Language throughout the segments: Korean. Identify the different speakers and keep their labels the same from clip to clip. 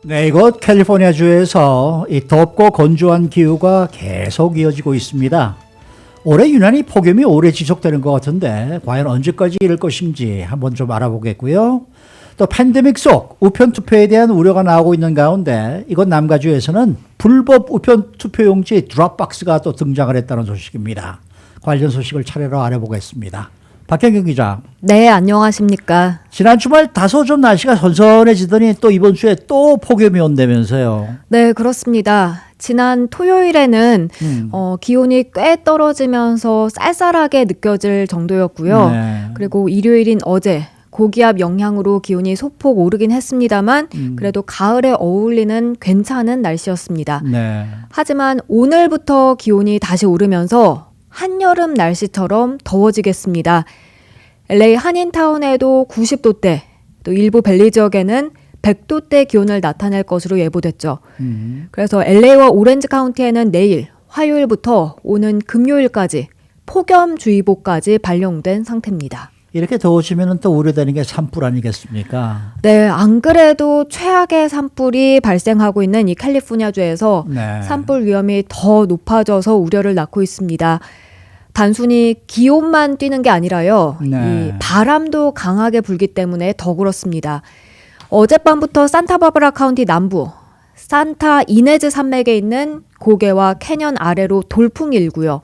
Speaker 1: 네, 이곳 캘리포니아주에서 이 덥고 건조한 기후가 계속 이어지고 있습니다. 올해 유난히 폭염이 오래 지속되는 것 같은데 과연 언제까지 이럴 것인지 한번 좀 알아보겠고요. 또 팬데믹 속 우편 투표에 대한 우려가 나오고 있는 가운데 이곳 남가주에서는 불법 우편 투표용지 드롭박스가 또 등장을 했다는 소식입니다. 관련 소식을 차례로 알아보겠습니다. 박현경 기자.
Speaker 2: 네, 안녕하십니까.
Speaker 1: 지난 주말 다소 좀 날씨가 선선해지더니 또 이번 주에 또 폭염이 온다면서요.
Speaker 2: 네, 그렇습니다. 지난 토요일에는 기온이 꽤 떨어지면서 쌀쌀하게 느껴질 정도였고요.
Speaker 1: 네.
Speaker 2: 그리고 일요일인 어제 고기압 영향으로 기온이 소폭 오르긴 했습니다만 그래도 가을에 어울리는 괜찮은 날씨였습니다.
Speaker 1: 네.
Speaker 2: 하지만 오늘부터 기온이 다시 오르면서 한여름 날씨처럼 더워지겠습니다. LA 한인타운에도 90도대, 또 일부 밸리 지역에는 100도대 기온을 나타낼 것으로 예보됐죠. 그래서 LA와 오렌지 카운티에는 내일 화요일부터 오는 금요일까지 폭염주의보까지 발령된 상태입니다.
Speaker 1: 이렇게 더워지면 또 우려되는 게 산불 아니겠습니까?
Speaker 2: 네, 안 그래도 최악의 산불이 발생하고 있는 이 캘리포니아주에서
Speaker 1: 네.
Speaker 2: 산불 위험이 더 높아져서 우려를 낳고 있습니다. 단순히 기온만 뛰는 게 아니라요.
Speaker 1: 네.
Speaker 2: 이 바람도 강하게 불기 때문에 더 그렇습니다. 어젯밤부터 산타바바라 카운티 남부 산타 이네즈 산맥에 있는 고개와 캐년 아래로 돌풍이 일고요.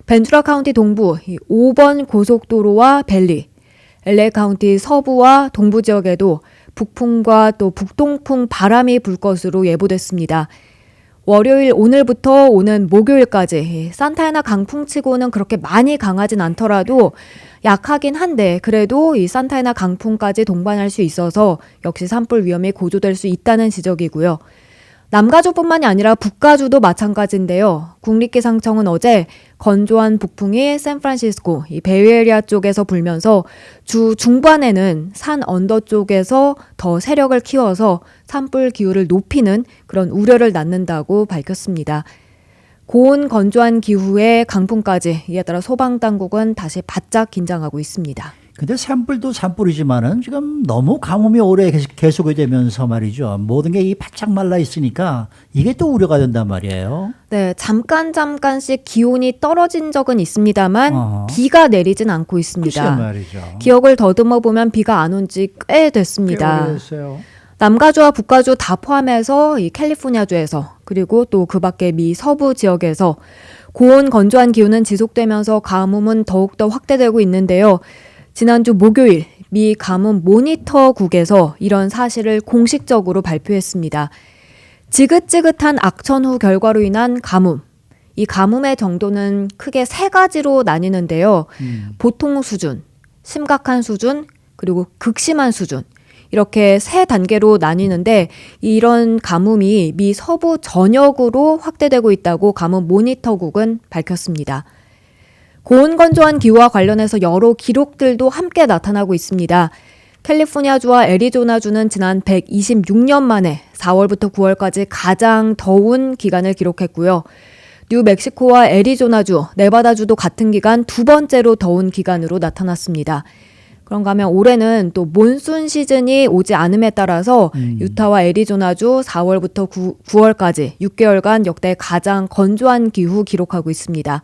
Speaker 2: 벤투라 카운티 동부 5번 고속도로와 벨리, LA 카운티 서부와 동부 지역에도 북풍과 또 북동풍 바람이 불 것으로 예보됐습니다. 월요일 오늘부터 오는 목요일까지 산타애나 강풍치고는 그렇게 많이 강하진 않더라도 약하긴 한데 그래도 이 산타애나 강풍까지 동반할 수 있어서 역시 산불 위험이 고조될 수 있다는 지적이고요. 남가주뿐만이 아니라 북가주도 마찬가지인데요. 국립기상청은 어제 건조한 북풍이 샌프란시스코, 이 베이에리아 쪽에서 불면서 주 중반에는 산 언더 쪽에서 더 세력을 키워서 산불 기후를 높이는 그런 우려를 낳는다고 밝혔습니다. 고온 건조한 기후에 강풍까지 이에 따라 소방당국은 다시 바짝 긴장하고 있습니다.
Speaker 1: 근데 산불도 산불이지만은 지금 너무 가뭄이 오래 계속이 되면서 말이죠. 모든 게 이 바짝 말라 있으니까 이게 또 우려가 된단 말이에요.
Speaker 2: 네, 잠깐씩 기온이 떨어진 적은 있습니다만 비가 내리진 않고
Speaker 1: 글쎄
Speaker 2: 있습니다.
Speaker 1: 말이죠.
Speaker 2: 기억을 더듬어 보면 비가 안 온 지 꽤 됐습니다.
Speaker 1: 오래됐어요.
Speaker 2: 남가주와 북가주 다 포함해서 이 캘리포니아주에서 그리고 또 그 밖의 미 서부 지역에서 고온 건조한 기후는 지속되면서 가뭄은 더욱더 확대되고 있는데요. 지난주 목요일 미 가뭄 모니터국에서 이런 사실을 공식적으로 발표했습니다. 지긋지긋한 악천후 결과로 인한 가뭄. 이 가뭄의 정도는 크게 세 가지로 나뉘는데요. 보통 수준, 심각한 수준, 그리고 극심한 수준. 이렇게 세 단계로 나뉘는데 이런 가뭄이 미 서부 전역으로 확대되고 있다고 가뭄 모니터국은 밝혔습니다. 고온 건조한 기후와 관련해서 여러 기록들도 함께 나타나고 있습니다. 캘리포니아주와 애리조나주는 지난 126년 만에 4월부터 9월까지 가장 더운 기간을 기록했고요. 뉴멕시코와 애리조나주, 네바다주도 같은 기간 두 번째로 더운 기간으로 나타났습니다. 그런가 하면 올해는 또 몬순 시즌이 오지 않음에 따라서 유타와 애리조나주 4월부터 9월까지 6개월간 역대 가장 건조한 기후 기록하고 있습니다.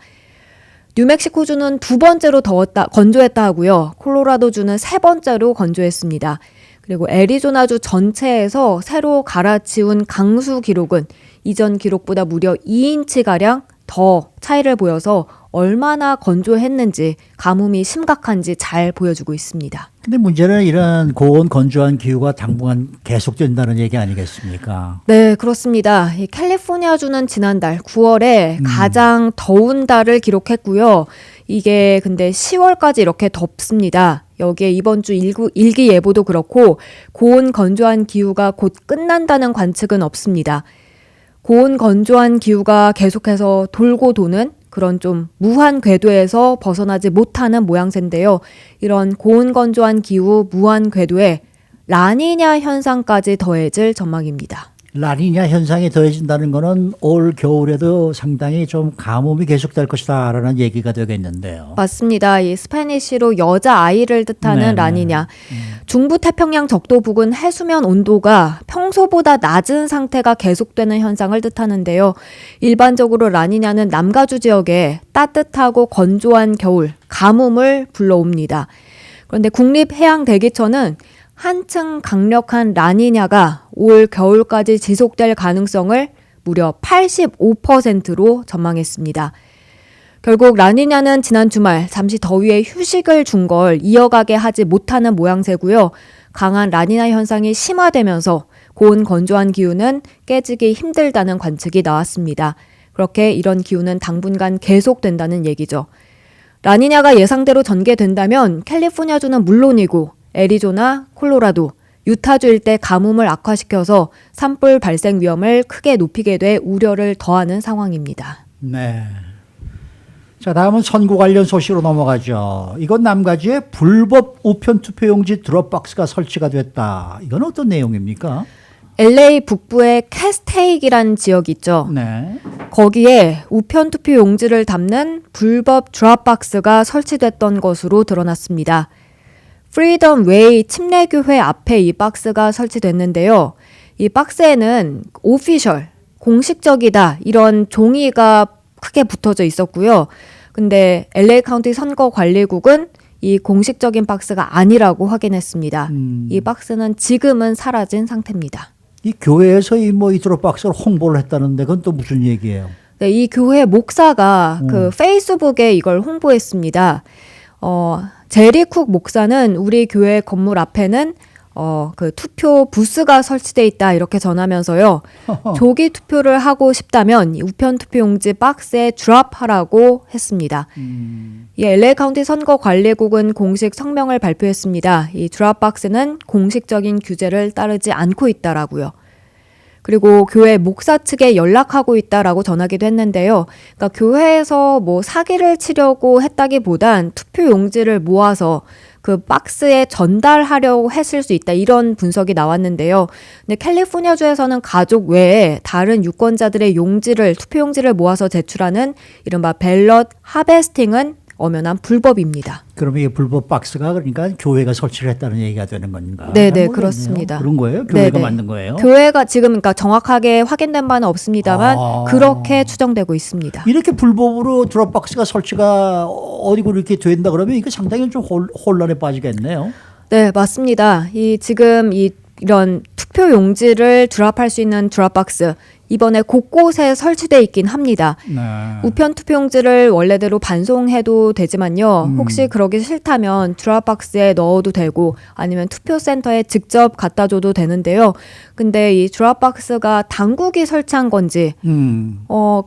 Speaker 2: 뉴멕시코주는 두 번째로 건조했다 하고요. 콜로라도주는 세 번째로 건조했습니다. 그리고 애리조나주 전체에서 새로 갈아치운 강수 기록은 이전 기록보다 무려 2인치가량 더 차이를 보여서 얼마나 건조했는지 가뭄이 심각한지 잘 보여주고 있습니다.
Speaker 1: 근데 문제는 이런 고온 건조한 기후가 당분간 계속된다는 얘기 아니겠습니까?
Speaker 2: 네, 그렇습니다. 이 캘리포니아주는 지난달 9월에 가장 더운 달을 기록했고요. 이게 근데 10월까지 이렇게 덥습니다. 여기에 이번 주 일기 예보도 그렇고 고온 건조한 기후가 곧 끝난다는 관측은 없습니다. 고온 건조한 기후가 계속해서 돌고 도는 그런 좀 무한 궤도에서 벗어나지 못하는 모양새인데요. 이런 고온 건조한 기후 무한 궤도에 라니냐 현상까지 더해질 전망입니다.
Speaker 1: 라니냐 현상이 더해진다는 거는 올 겨울에도 상당히 좀 가뭄이 계속될 것이다라는 얘기가 되겠는데요.
Speaker 2: 맞습니다. 이 스페니쉬로 여자 아이를 뜻하는
Speaker 1: 네네.
Speaker 2: 라니냐. 중부 태평양 적도 부근 해수면 온도가 평소보다 낮은 상태가 계속되는 현상을 뜻하는데요. 일반적으로 라니냐는 남가주 지역에 따뜻하고 건조한 겨울, 가뭄을 불러옵니다. 그런데 국립해양대기처는 한층 강력한 라니냐가 올 겨울까지 지속될 가능성을 무려 85%로 전망했습니다. 결국 라니냐는 지난 주말 잠시 더위에 휴식을 준 걸 이어가게 하지 못하는 모양새고요. 강한 라니냐 현상이 심화되면서 고온 건조한 기후는 깨지기 힘들다는 관측이 나왔습니다. 그렇게 이런 기후는 당분간 계속된다는 얘기죠. 라니냐가 예상대로 전개된다면 캘리포니아주는 물론이고 애리조나, 콜로라도, 유타주 일대 가뭄을 악화시켜서 산불 발생 위험을 크게 높이게 돼 우려를 더하는 상황입니다.
Speaker 1: 네. 자, 다음은 선거 관련 소식으로 넘어가죠. 이건 남가주에 불법 우편 투표용지 드롭박스가 설치가 됐다. 이건 어떤 내용입니까?
Speaker 2: LA 북부의 캐스테이크라는 지역이 있죠.
Speaker 1: 네.
Speaker 2: 거기에 우편 투표 용지를 담는 불법 드롭박스가 설치됐던 것으로 드러났습니다. 프리덤 웨이 침례교회 앞에 이 박스가 설치됐는데요. 이 박스에는 오피셜, 공식적이다 이런 종이가 크게 붙어져 있었고요. 근데 LA 카운티 선거관리국은 이 공식적인 박스가 아니라고 확인했습니다. 이 박스는 지금은 사라진 상태입니다.
Speaker 1: 이 교회에서 이 드롭박스를 홍보를 했다는데 그건 또 무슨 얘기예요?
Speaker 2: 네, 이 교회 목사가 그 페이스북에 이걸 홍보했습니다. 제리 쿡 목사는 우리 교회 건물 앞에는 그 투표 부스가 설치돼 있다 이렇게 전하면서요. 조기 투표를 하고 싶다면 이 우편 투표용지 박스에 드롭하라고 했습니다. 이 LA 카운티 선거관리국은 공식 성명을 발표했습니다. 이 드롭 박스는 공식적인 규제를 따르지 않고 있다라고요. 그리고 교회 목사 측에 연락하고 있다라고 전하기도 했는데요. 그러니까 교회에서 뭐 사기를 치려고 했다기보단 투표 용지를 모아서 그 박스에 전달하려고 했을 수 있다 이런 분석이 나왔는데요. 근데 캘리포니아주에서는 가족 외에 다른 유권자들의 용지를 투표 용지를 모아서 제출하는 이른바 벨럿 하베스팅은 엄연한 불법입니다.
Speaker 1: 그러면 이 불법 박스가 그러니까 교회가 설치를 했다는 얘기가 되는 건가?
Speaker 2: 네네,
Speaker 1: 모르겠네요.
Speaker 2: 그렇습니다.
Speaker 1: 그런 거예요? 교회가
Speaker 2: 네네.
Speaker 1: 만든 거예요?
Speaker 2: 교회가 지금 그러니까 정확하게 확인된 바는 없습니다만 그렇게 추정되고 있습니다.
Speaker 1: 이렇게 불법으로 드롭박스가 설치가 어디고 이렇게 된다 그러면 이거 상당히 좀 혼란에 빠지겠네요.
Speaker 2: 네, 맞습니다. 지금 이런 투표 용지를 드롭할 수 있는 드롭박스 이번에 곳곳에 설치돼 있긴 합니다.
Speaker 1: 네.
Speaker 2: 우편 투표용지를 원래대로 반송해도 되지만요. 혹시 그러기 싫다면 드롭박스에 넣어도 되고 아니면 투표센터에 직접 갖다 줘도 되는데요. 근데 이 드롭박스가 당국이 설치한 건지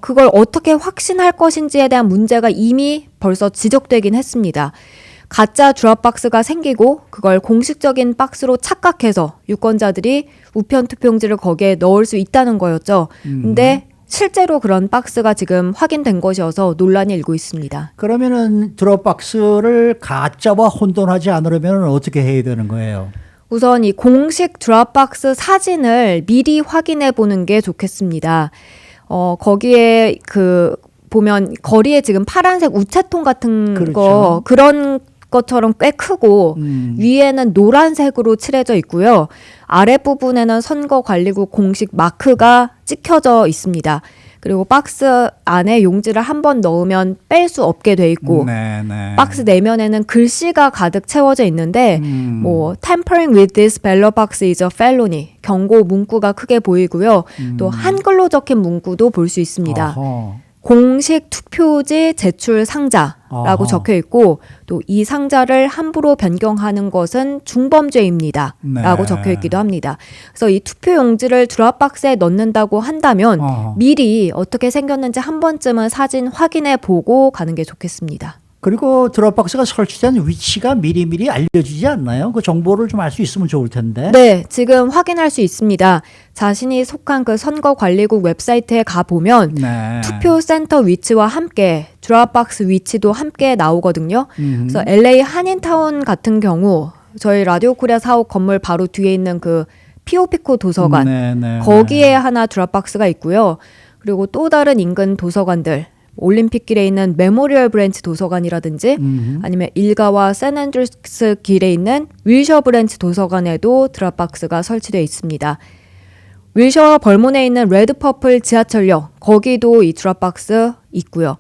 Speaker 2: 그걸 어떻게 확신할 것인지에 대한 문제가 이미 벌써 지적되긴 했습니다. 가짜 드롭박스가 생기고 그걸 공식적인 박스로 착각해서 유권자들이 우편 투표용지를 거기에 넣을 수 있다는 거였죠. 근데 실제로 그런 박스가 지금 확인된 것이어서 논란이 일고 있습니다.
Speaker 1: 그러면은 드롭박스를 가짜와 혼돈하지 않으려면 어떻게 해야 되는 거예요?
Speaker 2: 우선 이 공식 드롭박스 사진을 미리 확인해 보는 게 좋겠습니다. 거기에 보면 거리에 지금 파란색 우체통 같은
Speaker 1: 그렇죠.
Speaker 2: 그런 것처럼 꽤 크고 위에는 노란색으로 칠해져 있고요. 아랫부분에는 선거관리국 공식 마크가 찍혀져 있습니다. 그리고 박스 안에 용지를 한 번 넣으면 뺄 수 없게 돼 있고 박스 내면에는 글씨가 가득 채워져 있는데 Tampering with this ballot box is a felony 경고 문구가 크게 보이고요. 또 한글로 적힌 문구도 볼 수 있습니다.
Speaker 1: 어허.
Speaker 2: 공식 투표지 제출 상자라고 적혀 있고 또 이 상자를 함부로 변경하는 것은 중범죄입니다. 라고 적혀 있기도 합니다. 그래서 이 투표 용지를 드롭박스에 넣는다고 한다면 미리 어떻게 생겼는지 한 번쯤은 사진 확인해 보고 가는 게 좋겠습니다.
Speaker 1: 그리고 드롭박스가 설치된 위치가 미리미리 알려지지 않나요? 그 정보를 좀 알 수 있으면 좋을 텐데.
Speaker 2: 네, 지금 확인할 수 있습니다. 자신이 속한 그 선거관리국 웹사이트에 가보면 투표센터 위치와 함께 드롭박스 위치도 함께 나오거든요. 그래서 LA 한인타운 같은 경우 저희 라디오 코리아 사옥 건물 바로 뒤에 있는 그 피오피코 도서관
Speaker 1: 네.
Speaker 2: 거기에 하나 드랍박스가 있고요. 그리고 또 다른 인근 도서관들 올림픽길에 있는 메모리얼 브랜치 도서관이라든지 아니면 일가와 샌앤드루스 길에 있는 윌셔 브랜치 도서관에도 드랍박스가 설치되어 있습니다. 윌셔와 벌몬에 있는 레드퍼플 지하철역 거기도 이 드랍박스 있고요.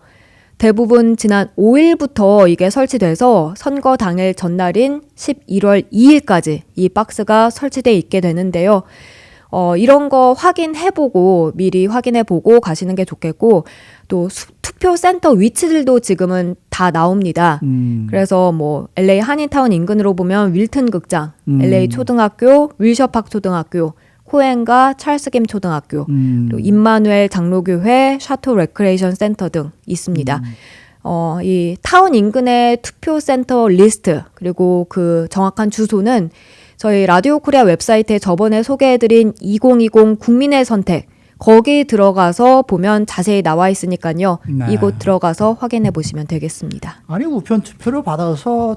Speaker 2: 대부분 지난 5일부터 이게 설치돼서 선거 당일 전날인 11월 2일까지 이 박스가 설치돼 있게 되는데요. 이런 거 확인해보고 미리 확인해보고 가시는 게 좋겠고 또 투표 센터 위치들도 지금은 다 나옵니다. 그래서 뭐 LA 한인타운 인근으로 보면 윌튼 극장, LA 초등학교, 윌셔팍 초등학교, 코엔과 찰스 김 초등학교, 그리고 임마누엘 장로교회, 샤토 레크레이션 센터 등 있습니다. 이 타운 인근의 투표 센터 리스트 그리고 그 정확한 주소는 저희 라디오 코리아 웹사이트에 저번에 소개해드린 2020 국민의 선택 거기 들어가서 보면 자세히 나와 있으니까요.
Speaker 1: 네.
Speaker 2: 이곳 들어가서 확인해 보시면 되겠습니다.
Speaker 1: 아니 우편 투표를 받아서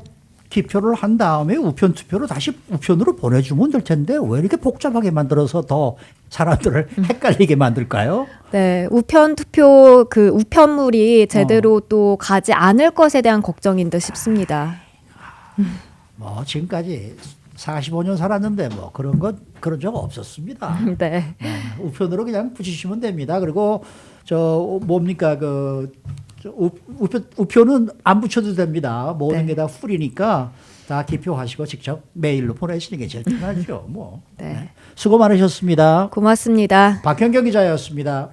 Speaker 1: 기표를 한 다음에 우편 투표로 다시 우편으로 보내주면 될 텐데 왜 이렇게 복잡하게 만들어서 더 사람들을 헷갈리게 만들까요?
Speaker 2: 네, 우편 투표 그 우편물이 제대로 또 가지 않을 것에 대한 걱정인 듯 싶습니다.
Speaker 1: 뭐 지금까지 45년 살았는데 뭐 그런 적 없었습니다.
Speaker 2: 네.
Speaker 1: 네, 우편으로 그냥 붙이시면 됩니다. 그리고 저 뭡니까 우표는 안 붙여도 됩니다. 모든
Speaker 2: 네.
Speaker 1: 게 다 풀이니까 다 기표하시고 직접 메일로 보내시는 게 제일 편하죠. 뭐.
Speaker 2: 네.
Speaker 1: 수고 많으셨습니다.
Speaker 2: 고맙습니다.
Speaker 1: 박현경 기자였습니다.